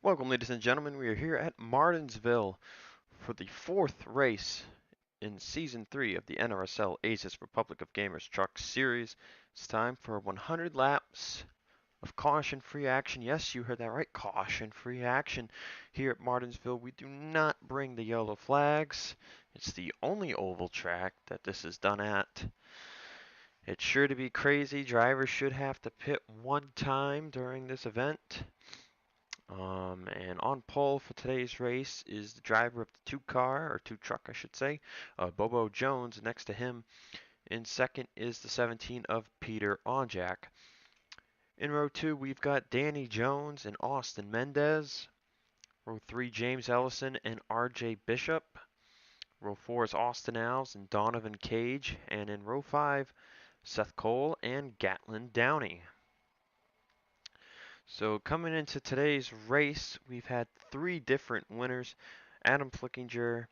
Welcome, ladies and gentlemen. We are here at Martinsville for the fourth race in Season 3 of the NRSL Aces Republic of Gamers Truck Series. It's time for 100 laps of caution-free action. Yes, you heard that right. Caution-free action. Here at Martinsville, we do not bring the yellow flags. It's the only oval track that this is done at. It's sure to be crazy. Drivers should have to pit one time during this event. And on pole for today's race is the driver of the two truck, I should say, Bobo Jones. Next to him in second is the 17 of Peter Onjak. In row 2, we've got Danny Jones and Austin Mendez. Row 3, James Ellison and RJ Bishop. Row 4 is Austin Alves and Donovan Cage. And in row 5, Seth Cole and Gatlin Downey. So coming into today's race, we've had three different winners: Adam Flickinger,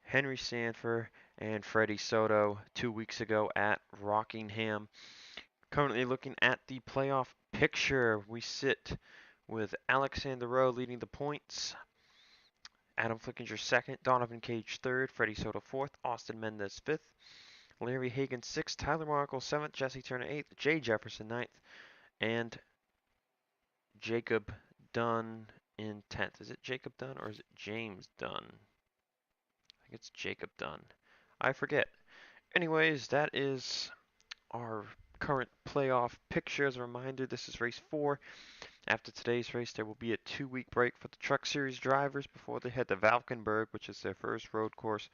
Henry Sanford, and Freddie Soto 2 weeks ago at Rockingham. Currently looking at the playoff picture, we sit with Alexander Rowe leading the points, Adam Flickinger second, Donovan Cage third, Freddie Soto fourth, Austin Mendez fifth, Larry Hagan sixth, Tyler Markle seventh, Jesse Turner eighth, Jay Jefferson ninth, and Jacob Dunn in 10th. Is it Jacob Dunn or is it James Dunn? I think it's Jacob Dunn. I forget. Anyways, that is our current playoff picture. As a reminder, this is race 4. After today's race, there will be a 2-week break for the Truck Series drivers before they head to Valkenburg, which is their first road course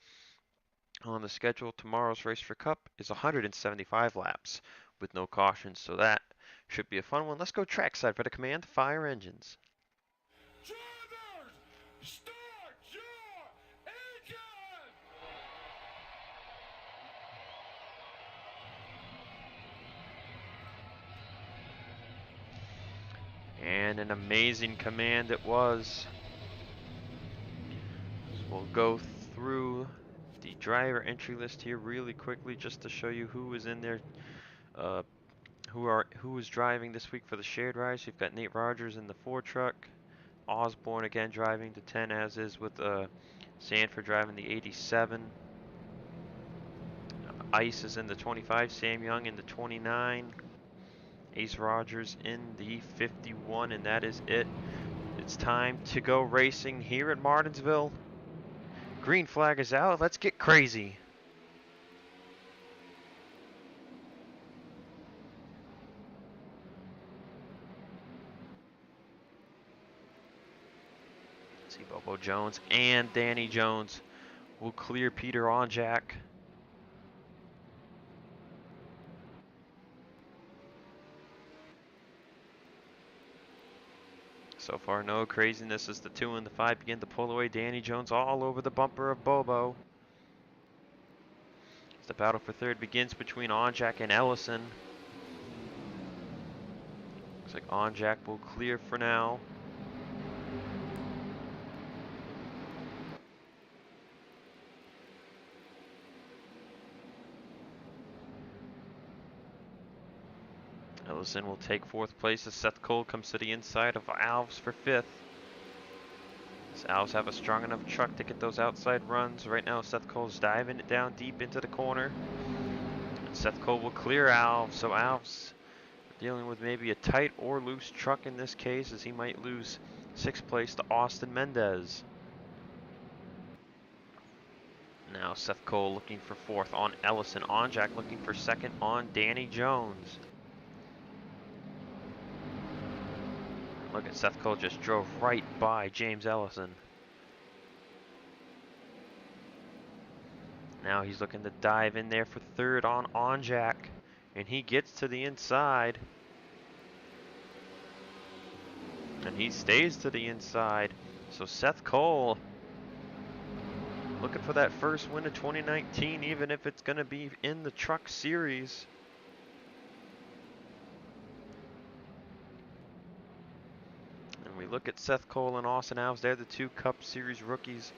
on the schedule. Tomorrow's race for Cup is 175 laps with no cautions, so that should be a fun one. Let's go trackside for the command. Fire engines. Drivers, start your engine! And an amazing command it was. So we'll go through the driver entry list here really quickly just to show you who is in there, who is driving this week for the shared rides. You've got Nate Rogers in the 4 truck, Osborne again driving the 10, as is with Sanford driving the 87. Ice is in the 25, Sam Young in the 29, Ace Rogers in the 51, and that is it. It's time to go racing here at Martinsville. Green flag is out. Let's get crazy. Let's see, Bobo Jones and Danny Jones will clear Peter Onjak. So far, no craziness as the 2 and the 5 begin to pull away. Danny Jones all over the bumper of Bobo. As the battle for third begins between Onjak and Ellison. Looks like Onjak will clear for now. Ellison will take 4th place as Seth Cole comes to the inside of Alves for 5th. Does Alves have a strong enough truck to get those outside runs? Right now, Seth Cole's diving it down deep into the corner. And Seth Cole will clear Alves, so Alves dealing with maybe a tight or loose truck in this case, as he might lose 6th place to Austin Mendez. Now Seth Cole looking for 4th on Ellison. Onjak looking for 2nd on Danny Jones. Look at Seth Cole just drove right by James Ellison. Now he's looking to dive in there for 3rd on Onjak, and he gets to the inside. And he stays to the inside. So Seth Cole looking for that first win of 2019, even if it's going to be in the Truck Series. And we look at Seth Cole and Austin Alves. They're the 2 Cup Series rookies,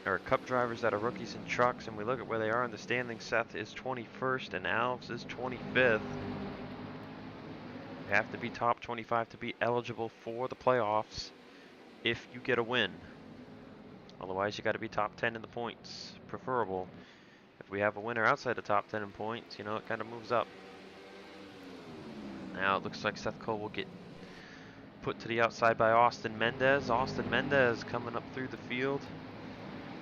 or Cup drivers that are rookies in trucks. And we look at where they are in the standings. Seth is 21st and Alves is 25th. You have to be top 25 to be eligible for the playoffs. if you get a win. Otherwise, you got to be top 10 in the points, preferable. If we have a winner outside the top 10 in points, you know, it kind of moves up. Now it looks like Seth Cole will get put to the outside by Austin Mendez. Austin Mendez coming up through the field.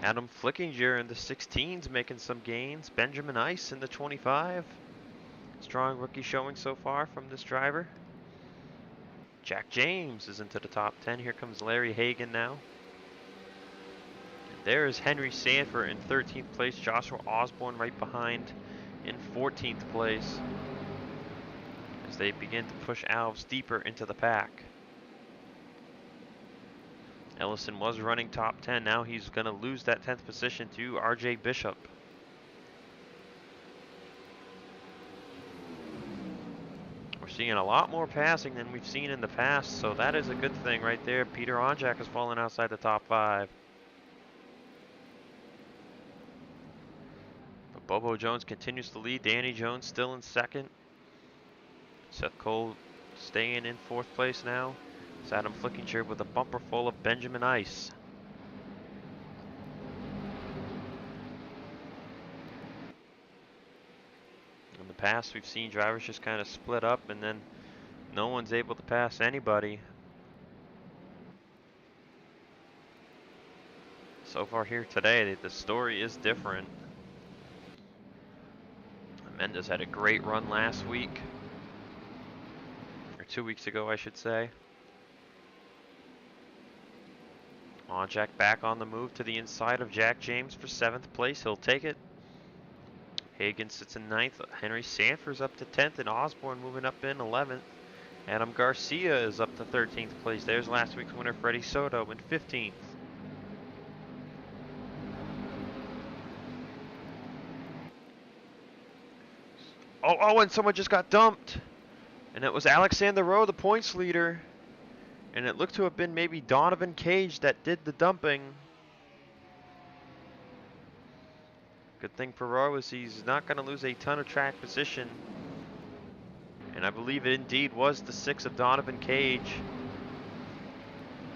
Adam Flickinger in the 16s making some gains. Benjamin Ice in the 25. Strong rookie showing so far from this driver. Jack James is into the top 10. Here comes Larry Hagan now. And there's Henry Sanford in 13th place. Joshua Osborne right behind in 14th place as they begin to push Alves deeper into the pack. Ellison was running top 10. Now he's going to lose that 10th position to RJ Bishop. We're seeing a lot more passing than we've seen in the past, so that is a good thing right there. Peter Onjak has fallen outside the top 5. But Bobo Jones continues to lead. Danny Jones still in second. Seth Cole staying in 4th place now. It's Adam Flickinger with a bumper full of Benjamin Ice. In the past, we've seen drivers just kind of split up and then no one's able to pass anybody. So far here today, the story is different. Mendez had a great run last week. Or 2 weeks ago, I should say. Onjak back on the move to the inside of Jack James for 7th place. He'll take it. Hagan sits in 9th. Henry Sanford's up to 10th, and Osborne moving up in 11th. Adam Garcia is up to 13th place. There's last week's winner, Freddie Soto, in 15th. Oh, and someone just got dumped. And it was Alexander Rowe, the points leader. And it looked to have been maybe Donovan Cage that did the dumping. Good thing for Rowe is he's not going to lose a ton of track position. And I believe it indeed was the 6 of Donovan Cage.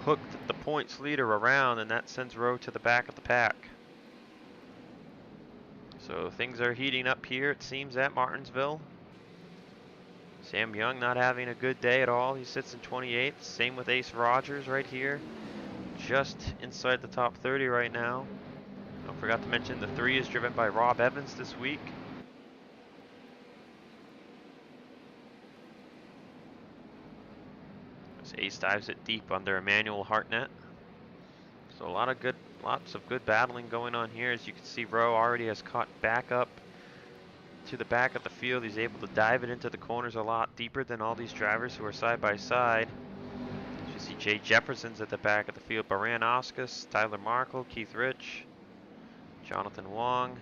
Hooked the points leader around, and that sends Rowe to the back of the pack. So things are heating up here, it seems, at Martinsville. Sam Young not having a good day at all. He sits in 28th. Same with Ace Rogers right here. Just inside the top 30 right now. I forgot to mention the 3 is driven by Rob Evans this week. As Ace dives it deep under Emmanuel Hartnett. So lots of good battling going on here. As you can see, Rowe already has caught back up to the back of the field. He's able to dive it into the corners a lot deeper than all these drivers who are side by side. As you see, Jay Jefferson's at the back of the field. Baran Oscus, Tyler Markle, Keith Rich, Jonathan Wong,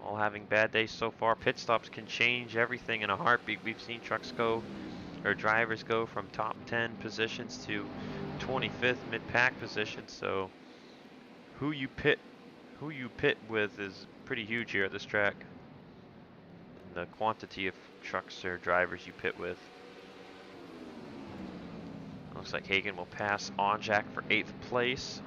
all having bad days so far. Pit stops can change everything in a heartbeat. We've seen drivers go from top 10 positions to 25th mid-pack position. So who you pit with is pretty huge here at this track. The quantity of trucks or drivers you pit with. Looks like Hagan will pass Onjak for 8th place.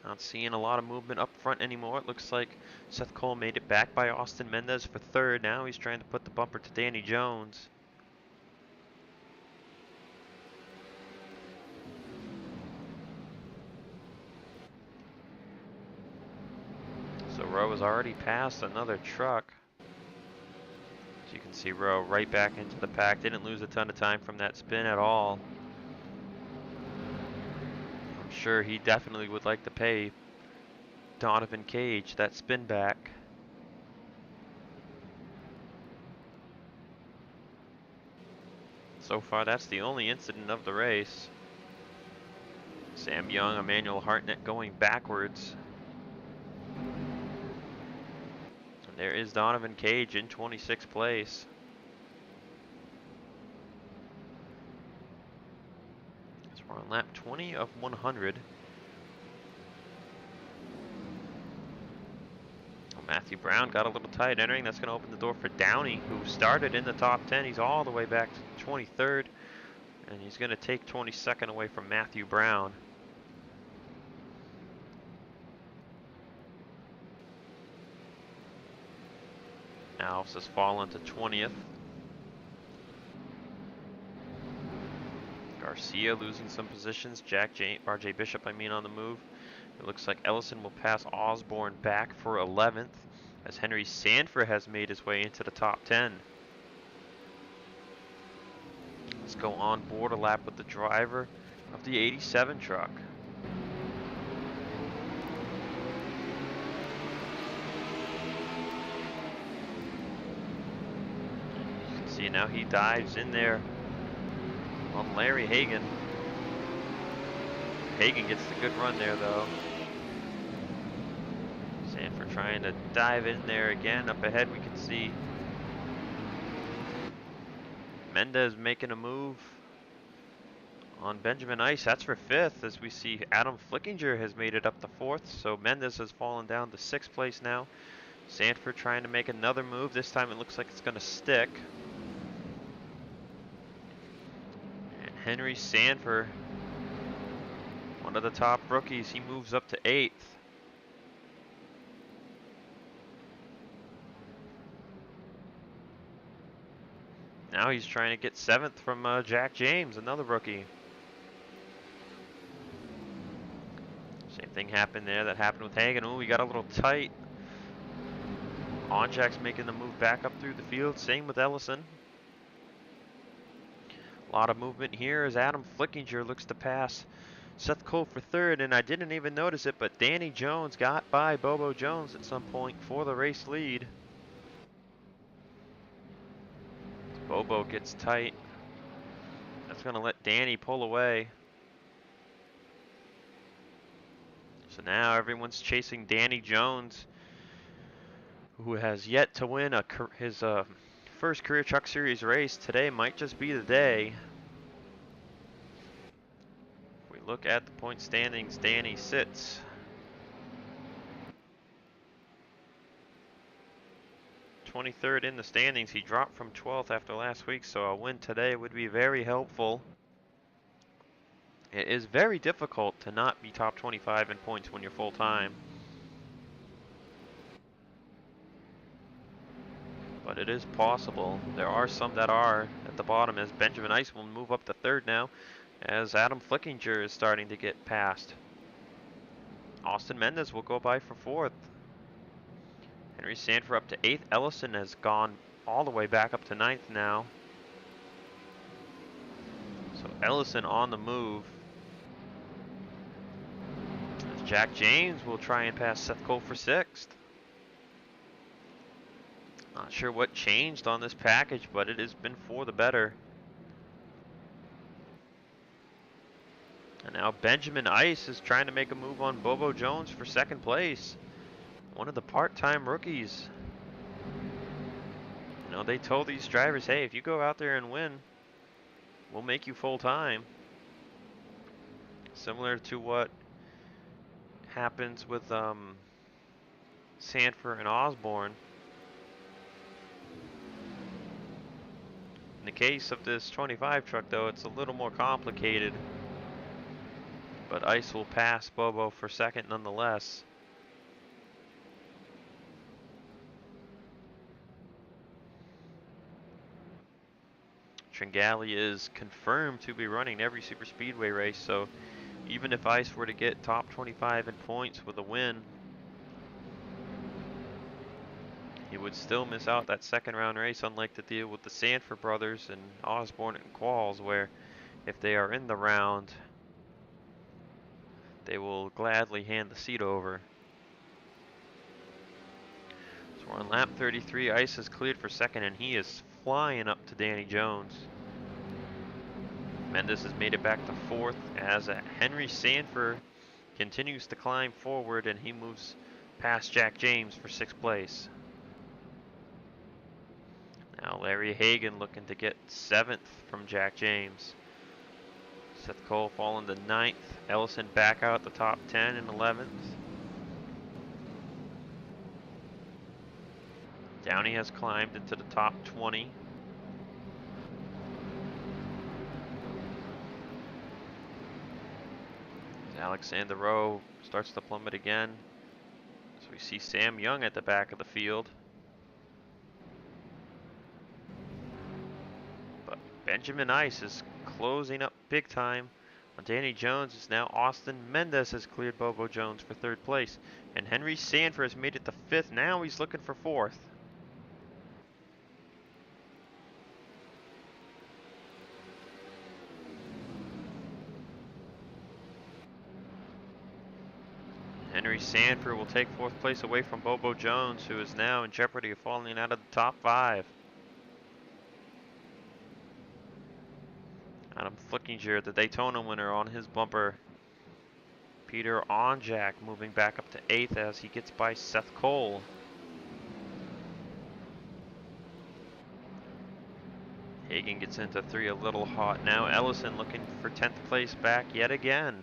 Not seeing a lot of movement up front anymore. It looks like Seth Cole made it back by Austin Mendez for 3rd. Now he's trying to put the bumper to Danny Jones. So Rowe has already passed another truck. As you can see, Rowe right back into the pack. Didn't lose a ton of time from that spin at all. I'm sure he definitely would like to pay Donovan Cage that spin back. So far, that's the only incident of the race. Sam Young, Emmanuel Hartnett going backwards. And there is Donovan Cage in 26th place. So we're on lap 20 of 100. Matthew Brown got a little tight entering. That's going to open the door for Downey, who started in the top 10. He's all the way back to 23rd. And he's going to take 22nd away from Matthew Brown. Alves has fallen to 20th. Garcia losing some positions. RJ Bishop, on the move. It looks like Ellison will pass Osborne back for 11th as Henry Sanford has made his way into the top 10. Let's go on board a lap with the driver of the 87 truck. You can see now he dives in there on Larry Hagan. Hagan gets the good run there though. Sanford trying to dive in there again. Up ahead we can see Mendez making a move on Benjamin Ice. That's for 5th as we see Adam Flickinger has made it up to 4th. So Mendez has fallen down to 6th place now. Sanford trying to make another move. This time it looks like it's going to stick. And Henry Sanford, one of the top rookies, he moves up to 8th. Now he's trying to get 7th from Jack James, another rookie. Same thing happened there that happened with Hagan. Ooh, we got a little tight. Onjak's making the move back up through the field. Same with Ellison. A lot of movement here as Adam Flickinger looks to pass Seth Cole for 3rd, and I didn't even notice it, but Danny Jones got by Bobo Jones at some point for the race lead. Bobo gets tight. That's going to let Danny pull away. So now everyone's chasing Danny Jones, who has yet to win his first career Truck Series race. Today might just be the day. If we look at the point standings, Danny sits 23rd in the standings. He dropped from 12th after last week, so a win today would be very helpful. It is very difficult to not be top 25 in points when you're full-time. But it is possible. There are some that are at the bottom, as Benjamin Ice will move up to 3rd now, as Adam Flickinger is starting to get passed. Austin Mendez will go by for 4th. Henry Sanford up to 8th. Ellison has gone all the way back up to 9th now. So Ellison on the move. As Jack James will try and pass Seth Cole for 6th. Not sure what changed on this package, but it has been for the better. And now Benjamin Ice is trying to make a move on Bobo Jones for 2nd place. One of the part-time rookies. You know, they told these drivers, hey, if you go out there and win, we'll make you full-time. Similar to what happens with Sanford and Osborne. In the case of this 25 truck, though, it's a little more complicated. But Ice will pass Bobo for 2nd nonetheless. Tringali is confirmed to be running every super speedway race, so even if Ice were to get top 25 in points with a win, he would still miss out that 2nd round race, unlike the deal with the Sanford brothers and Osborne and Qualls, where if they are in the round, they will gladly hand the seat over. So we're on lap 33. Ice is cleared for 2nd, and he is flying up to Danny Jones. Mendez has made it back to 4th as Henry Sanford continues to climb forward, and he moves past Jack James for 6th place. Now Larry Hagan looking to get 7th from Jack James. Seth Cole falling to 9th. Ellison back out the top 10 and 11th. Downey has climbed into the top 20. Alexander Rowe starts to plummet again. So we see Sam Young at the back of the field. But Benjamin Ice is closing up big time on Danny Jones. Is now Austin Mendez has cleared Bobo Jones for third place. And Henry Sanford has made it to fifth. Now he's looking for fourth. Henry Sanford will take fourth place away from Bobo Jones, who is now in jeopardy of falling out of the top 5. Adam Flickinger, the Daytona winner, on his bumper. Peter Onjak moving back up to 8th as he gets by Seth Cole. Hagan gets into 3 a little hot now. Ellison looking for 10th place back yet again.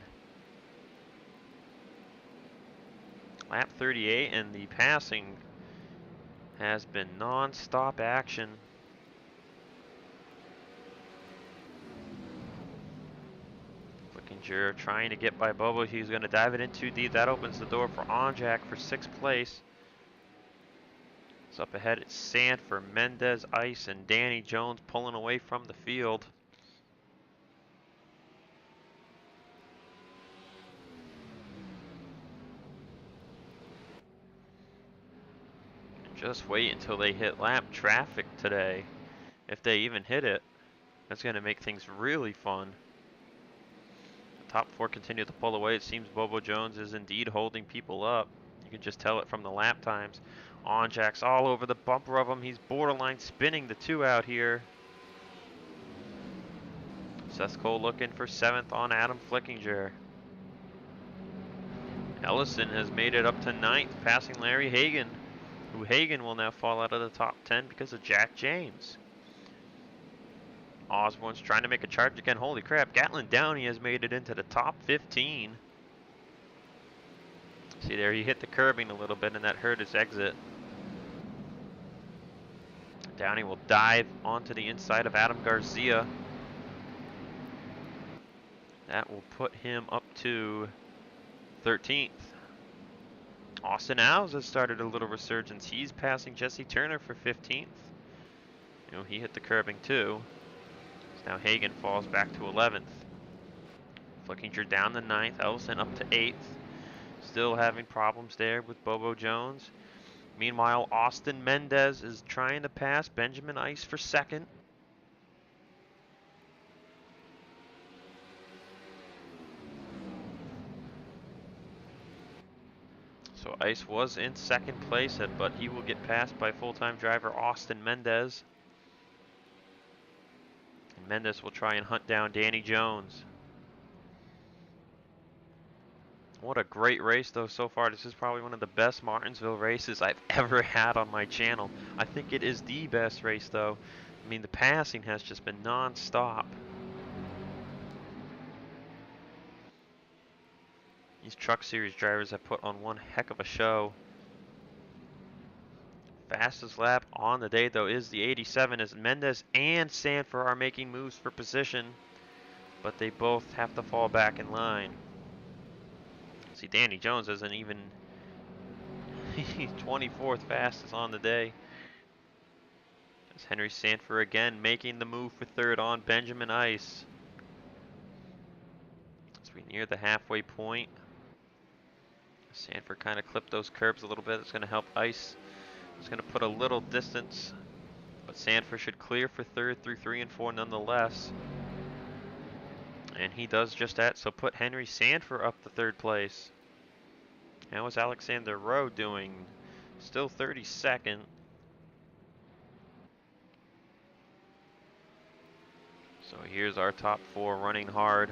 Lap 38, and the passing has been non-stop action. Flickinger trying to get by Bobo. He's going to dive it in too deep. That opens the door for Onjak for 6th place. So up ahead it's Sanford, Mendez, Ice, and Danny Jones pulling away from the field. Just wait until they hit lap traffic today. If they even hit it, that's going to make things really fun. The top 4 continue to pull away. It seems Bobo Jones is indeed holding people up. You can just tell it from the lap times. Onjak's all over the bumper of him. He's borderline spinning the 2 out here. Seth Cole looking for 7th on Adam Flickinger. Ellison has made it up to 9th, passing Larry Hagan, who Hagan will now fall out of the top 10 because of Jack James. Osborne's trying to make a charge again. Holy crap, Gatlin Downey has made it into the top 15. See there, he hit the curbing a little bit and that hurt his exit. Downey will dive onto the inside of Adam Garcia. That will put him up to 13th. Austin Alves has started a little resurgence. He's passing Jesse Turner for 15th. You know, he hit the curbing too. So now Hagan falls back to 11th. Flickinger down to 9th. Ellison up to 8th. Still having problems there with Bobo Jones. Meanwhile, Austin Mendez is trying to pass Benjamin Ice for 2nd. So Ice was in 2nd place, but he will get passed by full-time driver Austin Mendez. And Mendez will try and hunt down Danny Jones. What a great race though so far. This is probably one of the best Martinsville races I've ever had on my channel. I think it is the best race though. I mean, the passing has just been non-stop. These Truck Series drivers have put on one heck of a show. Fastest lap on the day though is the 87 as Mendez and Sanford are making moves for position, but they both have to fall back in line. See, Danny Jones isn't even, he's 24th fastest on the day. As Henry Sanford again making the move for 3rd on Benjamin Ice. As we near the halfway point, Sanford kind of clipped those curbs a little bit. It's going to help Ice. It's going to put a little distance, but Sanford should clear for 3rd through 3 and 4 nonetheless. And he does just that, so put Henry Sanford up to 3rd place. How is Alexander Rowe doing? Still 32nd. So here's our top 4 running hard.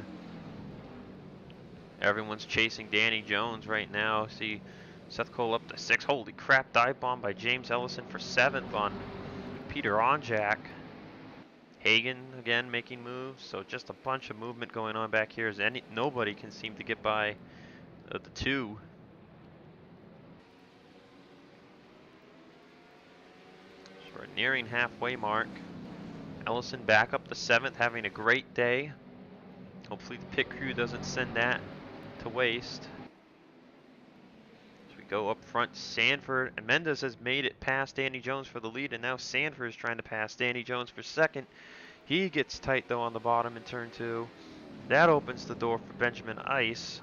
Everyone's chasing Danny Jones right now. See Seth Cole up to 6th. Holy crap, dive bomb by James Ellison for 7th on Peter Onjak. Hagan again making moves, so just a bunch of movement going on back here as nobody can seem to get by the 2. So we're nearing halfway mark. Ellison back up to 7th, having a great day. Hopefully the pit crew doesn't send that to waste. As we go up front, Sanford and Mendez has made it past Danny Jones for the lead, and now Sanford is trying to pass Danny Jones for second. He gets tight though on the bottom in turn 2. That opens the door for Benjamin Ice.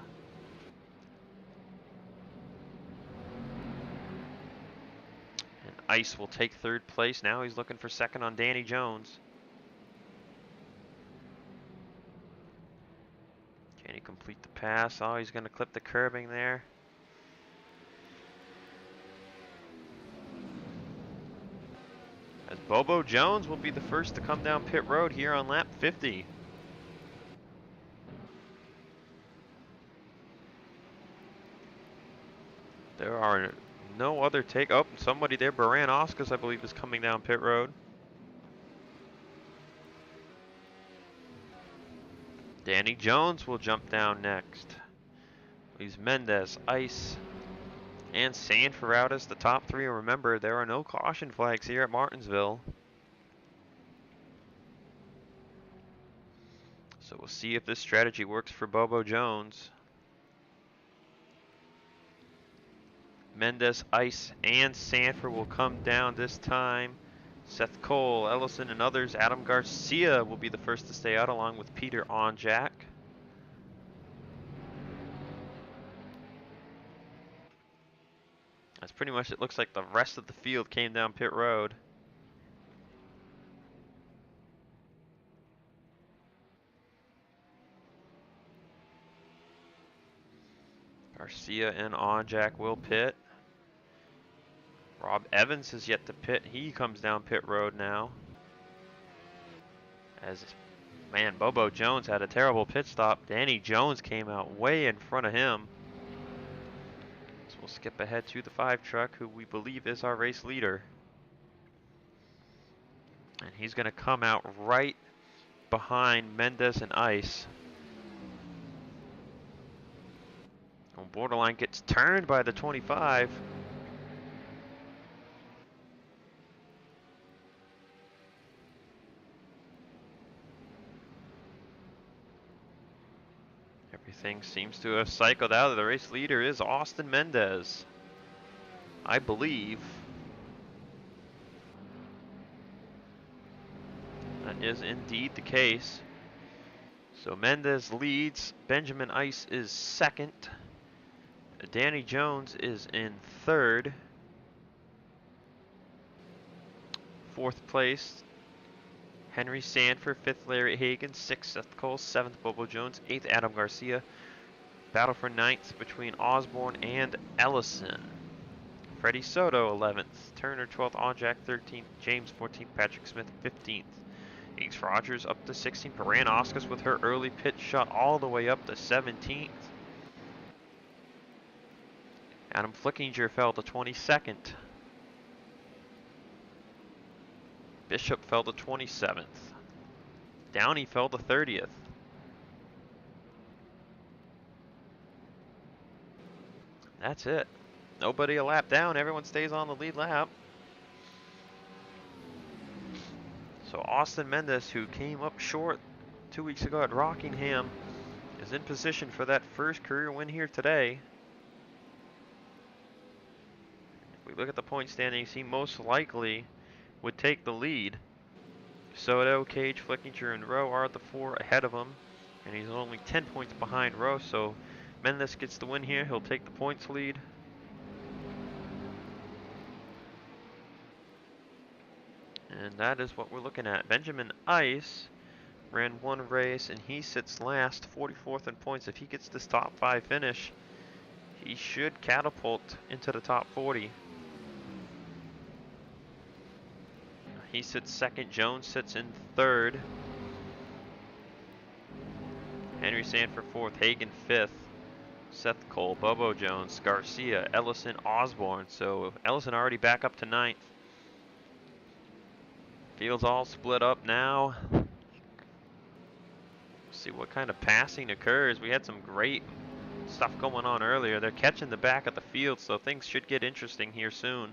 And Ice will take third place. Now he's looking for second on Danny Jones. Can he complete the pass? Oh, he's going to clip the curbing there. As Bobo Jones will be the first to come down pit road here on lap 50. There are no other take. Oh, somebody there, Baran-Oscars, I believe, is coming down pit road. Danny Jones will jump down next. Leaves Mendez, Ice, and Sanford out as the top 3. Remember, there are no caution flags here at Martinsville. So we'll see if this strategy works for Bobo Jones. Mendez, Ice, and Sanford will come down this time. Seth Cole, Ellison, and others. Adam Garcia will be the first to stay out, along with Peter Onjack. That's pretty much it. Looks like the rest of the field came down pit road. Garcia and Onjack will pit. Rob Evans is yet to pit. He comes down pit road now. As, man, Bobo Jones had a terrible pit stop. Danny Jones came out way in front of him. So we'll skip ahead to the 5 truck, who we believe is our race leader. And he's going to come out right behind Mendez and Ice. On borderline, gets turned by the 25. Everything seems to have cycled out. The race leader is Austin Mendez, I believe. That is indeed the case. So Mendez leads. Benjamin Ice is second. Danny Jones is in third. Fourth place, Henry Sanford. Fifth, Larry Hagan. Sixth, Seth Cole. Seventh, Bobo Jones. Eighth, Adam Garcia. Battle for ninth between Osborne and Ellison. Freddie Soto, 11th. Turner, 12th. Onjack, 13th. James, 14th. Patrick Smith, 15th. Ace Rogers up to 16th. Baran-Oscars with her early pit shot all the way up to 17th. Adam Flickinger fell to 22nd. Bishop fell to 27th. Downey fell to 30th. That's it. Nobody a lap down. Everyone stays on the lead lap. So Austin Mendez, who came up short 2 weeks ago at Rockingham, is in position for that first career win here today. If we look at the point standings, he most likely would take the lead. Soto, Cage, Flickinger, and Rowe are the 4 ahead of him, and he's only 10 points behind Rowe. So Mendez gets the win here. He'll take the points lead. And that is what we're looking at. Benjamin Ice ran 1 race, and he sits last, 44th in points. If he gets this top 5 finish, he should catapult into the top 40. He sits second. Jones sits in third. Henry Sanford fourth. Hagan fifth. Seth Cole, Bobo Jones, Garcia, Ellison, Osborne. So Ellison already back up to 9th. Field's all split up now. See what kind of passing occurs. We had some great stuff going on earlier. They're catching the back of the field, so things should get interesting here soon.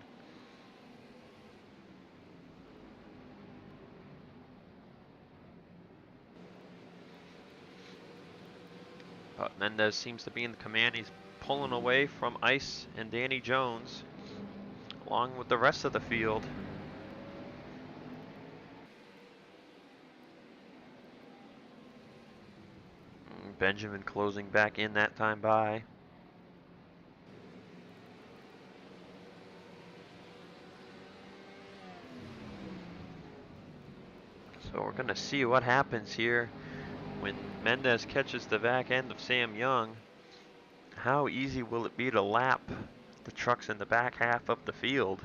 But Mendez seems to be in the command. He's pulling away from Ice and Danny Jones, along with the rest of the field. Benjamin closing back in that time by. So we're going to see what happens here when Mendez catches the back end of Sam Young. How easy will it be to lap the trucks in the back half of the field?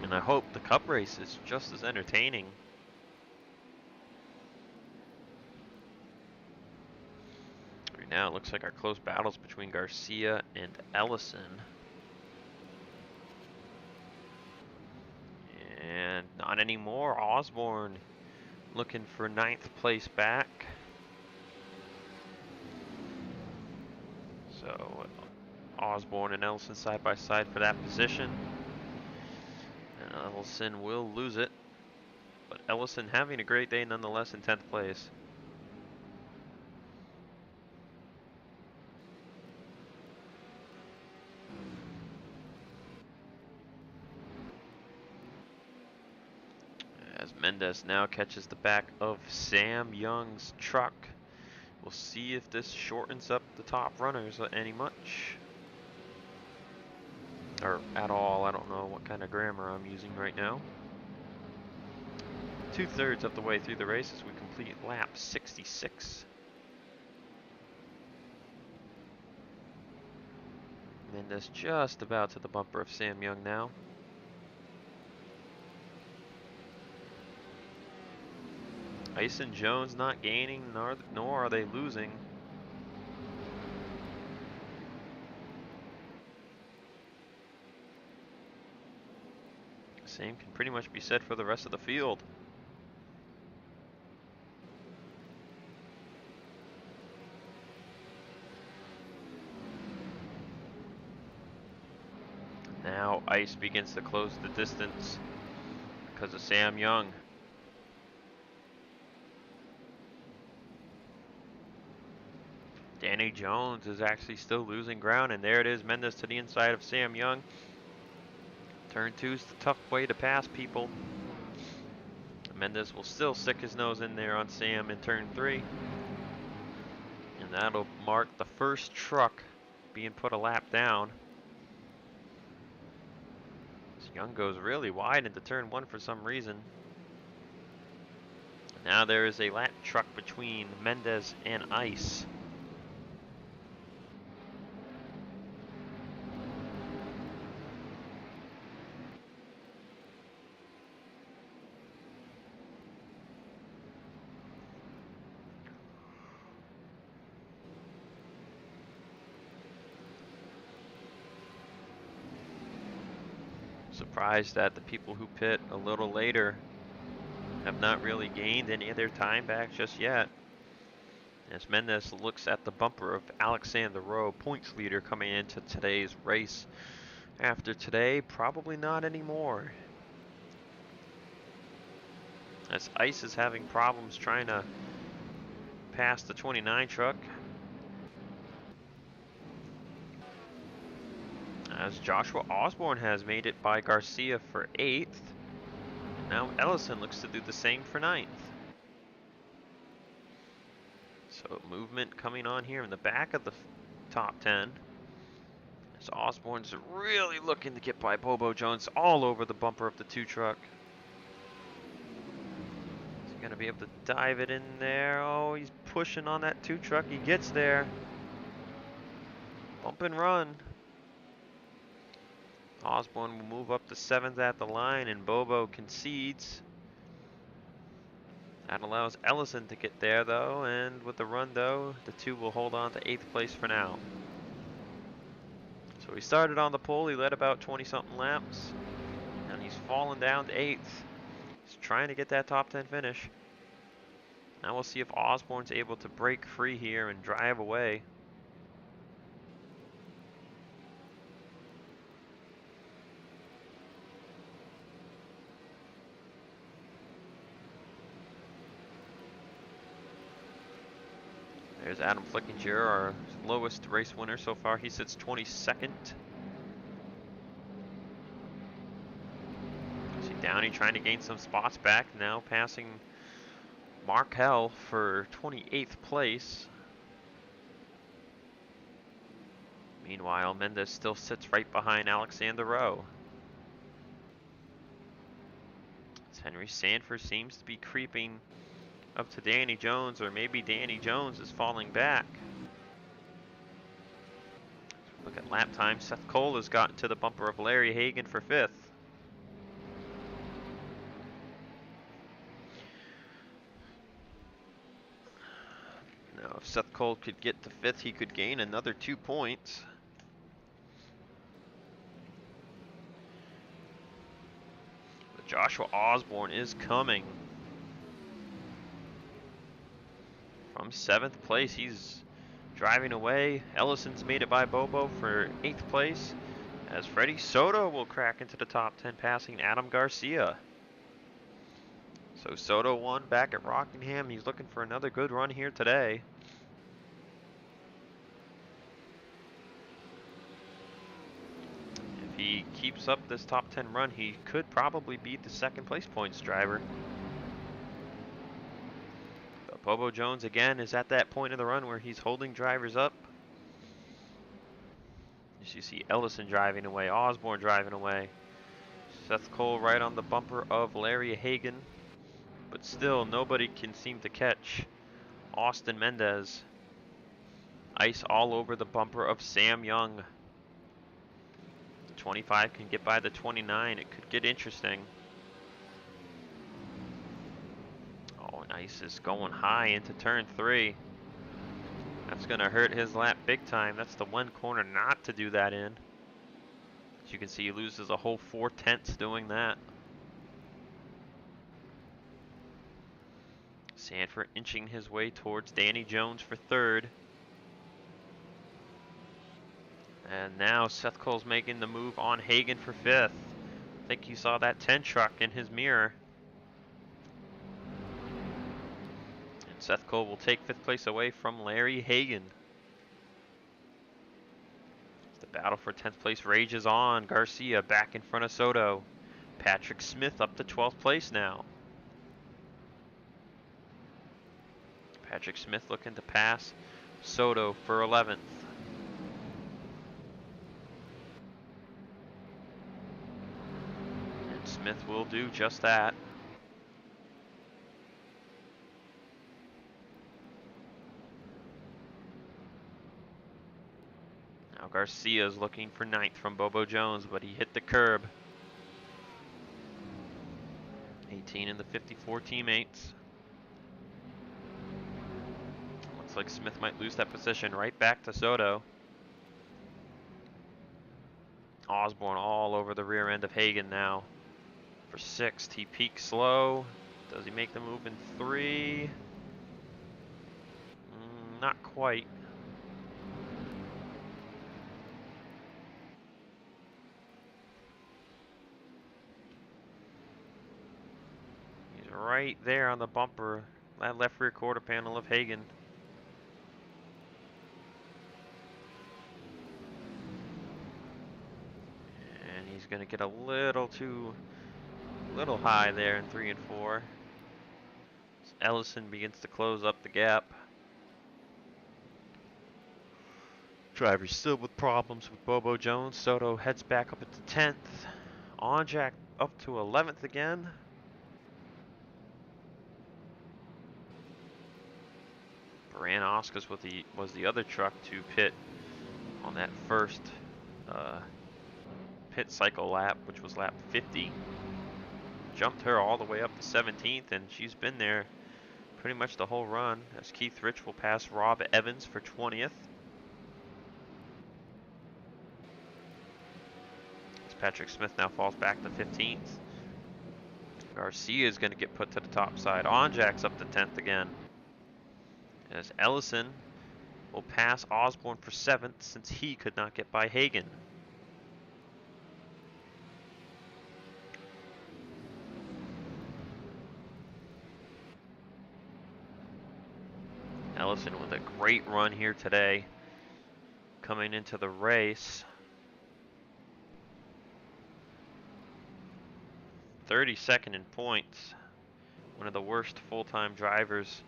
And I hope the Cup race is just as entertaining. Right now it looks like our close battles between Garcia and Ellison. And not anymore. Osborne looking for 9th place back. So Osborne and Ellison side by side for that position. And Ellison will lose it. But Ellison having a great day nonetheless in 10th place. As Mendez now catches the back of Sam Young's truck. We'll see if this shortens up the top runners any much. Or at all. I don't know what kind of grammar I'm using right now. 2/3 of the way through the race as we complete lap 66. Mendez just about to the bumper of Sam Young now. Ice and Jones not gaining, nor are they losing. Same can pretty much be said for the rest of the field. Now Ice begins to close the distance because of Sam Young. Danny Jones is actually still losing ground, and there it is, Mendez to the inside of Sam Young. Turn 2's the tough way to pass people. Mendez will still stick his nose in there on Sam in turn 3. And that'll mark the first truck being put a lap down. So Young goes really wide into turn 1 for some reason. Now there is a lap truck between Mendez and Ice. Surprised that the people who pit a little later have not really gained any of their time back just yet. As Mendez looks at the bumper of Alexander Rowe, points leader coming into today's race. After today, probably not anymore. As Ice is having problems trying to pass the 29 truck. As Joshua Osborne has made it by Garcia for 8th. Now Ellison looks to do the same for 9th. So movement coming on here in the back of the top 10. As Osborne's really looking to get by Bobo Jones all over the bumper of the 2 truck. Is he going to be able to dive it in there? Oh, he's pushing on that 2 truck. He gets there. Bump and run. Osborne will move up to 7th at the line, and Bobo concedes. That allows Ellison to get there, though, and with the run, though, the 2 will hold on to 8th place for now. So he started on the pole, he led about 20-something laps, and he's fallen down to 8th. He's trying to get that top 10 finish. Now we'll see if Osborne's able to break free here and drive away. There's Adam Flickinger, our lowest race winner so far. He sits 22nd. See Downey trying to gain some spots back, now passing Markel for 28th place. Meanwhile, Mendez still sits right behind Alexander Rowe. As Henry Sanford seems to be creeping up to Danny Jones, or maybe Danny Jones is falling back. Look at lap time. Seth Cole has gotten to the bumper of Larry Hagan for 5th. Now, if Seth Cole could get to 5th, he could gain another 2 points. But Joshua Osborne is coming from 7th place. He's driving away. Ellison's made it by Bobo for 8th place, as Freddie Soto will crack into the top 10, passing Adam Garcia. So Soto won back at Rockingham. He's looking for another good run here today. If he keeps up this top 10 run, he could probably beat the 2nd place points driver. But Bobo Jones again is at that point in the run where he's holding drivers up. As you see Ellison driving away, Osborne driving away. Seth Cole right on the bumper of Larry Hagan. But still, nobody can seem to catch Austin Mendez. Ice all over the bumper of Sam Young. 25 can get by the 29. It could get interesting. Oh, and Ice is going high into turn 3. That's going to hurt his lap big time. That's the one corner not to do that in. As you can see, he loses a whole 4/10 doing that. Sanford inching his way towards Danny Jones for 3rd. And now Seth Cole's making the move on Hagan for 5th. I think you saw that 10 truck in his mirror. And Seth Cole will take 5th place away from Larry Hagan. As the battle for 10th place rages on. Garcia back in front of Soto. Patrick Smith up to 12th place now. Patrick Smith looking to pass Soto for 11th. And Smith will do just that. Now Garcia's looking for 9th from Bobo Jones, but he hit the curb. 18 in the 54 teammates. Looks like Smith might lose that position right back to Soto. Osborne all over the rear end of Hagan now. For 6th, he peaks slow. Does he make the move in 3? Not quite. He's right there on the bumper, that left rear quarter panel of Hagan. And he's going to get a little high there in 3 and 4. As Ellison begins to close up the gap. Drivers still with problems with Bobo Jones. Soto heads back up into 10th. Onjak up to 11th again. Baran Oscars was the other truck to pit on that first pit cycle lap, which was lap 50. Jumped her all the way up to 17th, and she's been there pretty much the whole run, as Keith Rich will pass Rob Evans for 20th. As Patrick Smith now falls back to 15th. Garcia is going to get put to the top side. Onjak's up to 10th again. As Ellison will pass Osborne for 7th, since he could not get by Hagan. Ellison with a great run here today, coming into the race. 32nd in points. One of the worst full-time drivers,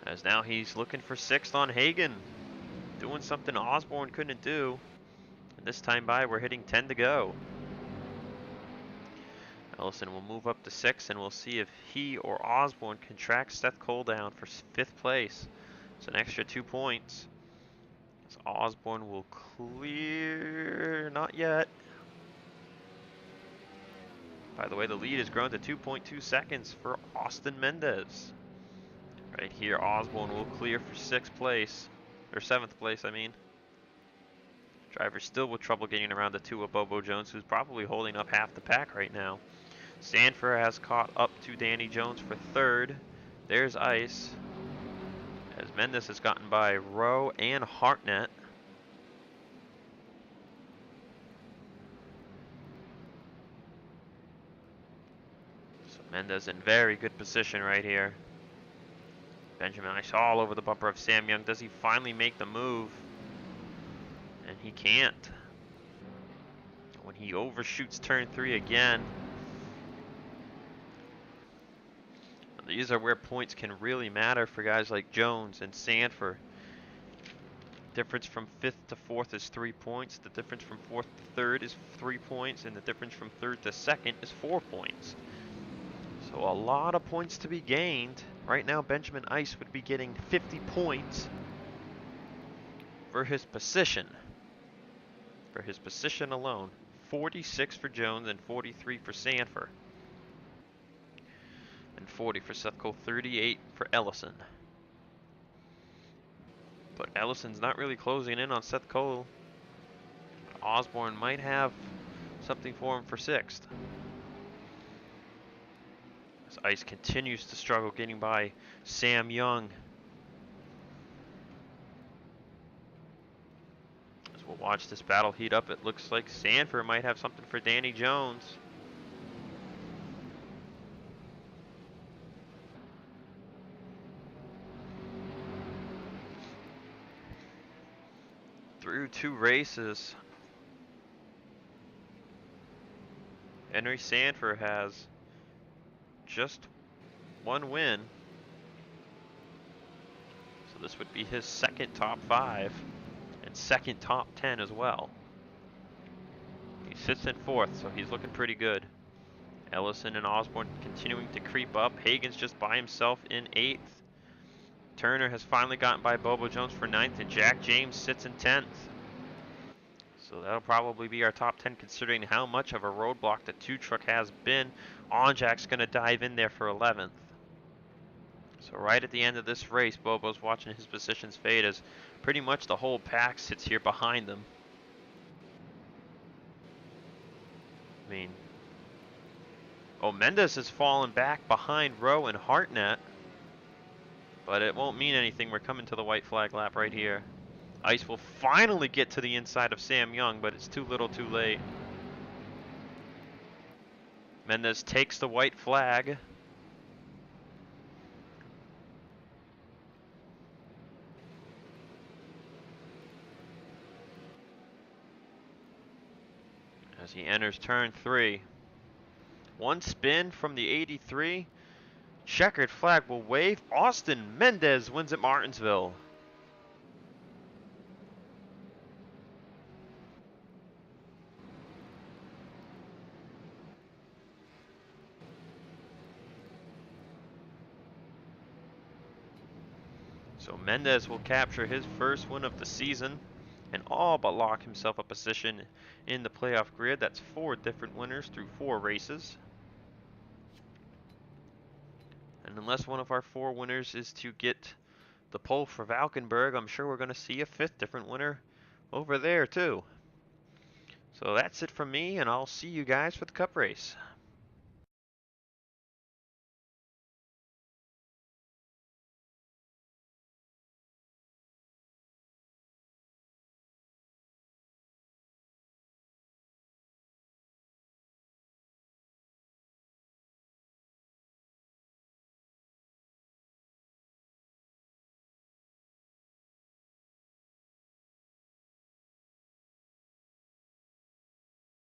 as now he's looking for 6th on Hagan, doing something Osborne couldn't do. And this time by, we're hitting 10 to go. Ellison will move up to 6th, and we'll see if he or Osborne can track Seth Cole down for 5th place. It's an extra 2 points. So Osborne will clear, not yet. By the way, the lead has grown to 2.2 seconds for Austin Mendez. Right here, Osborne will clear for 6th place, or 7th place, I mean. Driver still with trouble getting around the 2 of Bobo Jones, who's probably holding up half the pack right now. Sanford has caught up to Danny Jones for 3rd. There's Ice, as Mendez has gotten by Rowe and Hartnett. So Mendez in very good position right here. Benjamin Ice all over the bumper of Sam Young. Does he finally make the move? And he can't. When he overshoots turn 3 again. These are where points can really matter for guys like Jones and Sanford. Difference from 5th to 4th is 3 points. The difference from 4th to 3rd is 3 points. And the difference from 3rd to 2nd is 4 points. So a lot of points to be gained. Right now, Benjamin Ice would be getting 50 points for his position. For his position alone. 46 for Jones and 43 for Sanford. And 40 for Seth Cole, 38 for Ellison. But Ellison's not really closing in on Seth Cole. Osborne might have something for him for 6th. As Ice continues to struggle getting by Sam Young. As we'll watch this battle heat up, it looks like Sanford might have something for Danny Jones. Through 2 races, Henry Sanford has just 1 win. So this would be his 2nd top 5 and 2nd top 10 as well. He sits in 4th, so he's looking pretty good. Ellison and Osborne continuing to creep up. Hagan's just by himself in 8th. Turner has finally gotten by Bobo Jones for 9th, and Jack James sits in 10th. So that'll probably be our top 10 considering how much of a roadblock the 2 truck has been. Onjack's going to dive in there for 11th. So right at the end of this race, Bobo's watching his positions fade as pretty much the whole pack sits here behind them. I mean, Mendez has fallen back behind Rowe and Hartnett. But it won't mean anything. We're coming to the white flag lap right here. Ice will finally get to the inside of Sam Young, but it's too little too late. Mendez takes the white flag. As he enters turn 3. 1 spin from the 83. Checkered flag will wave. Austin Mendez wins at Martinsville. So Mendez will capture his first win of the season and all but lock himself a position in the playoff grid. That's 4 different winners through 4 races. And unless one of our 4 winners is to get the pole for Valkenburg, I'm sure we're going to see a 5th different winner over there too. So that's it from me, and I'll see you guys for the cup race.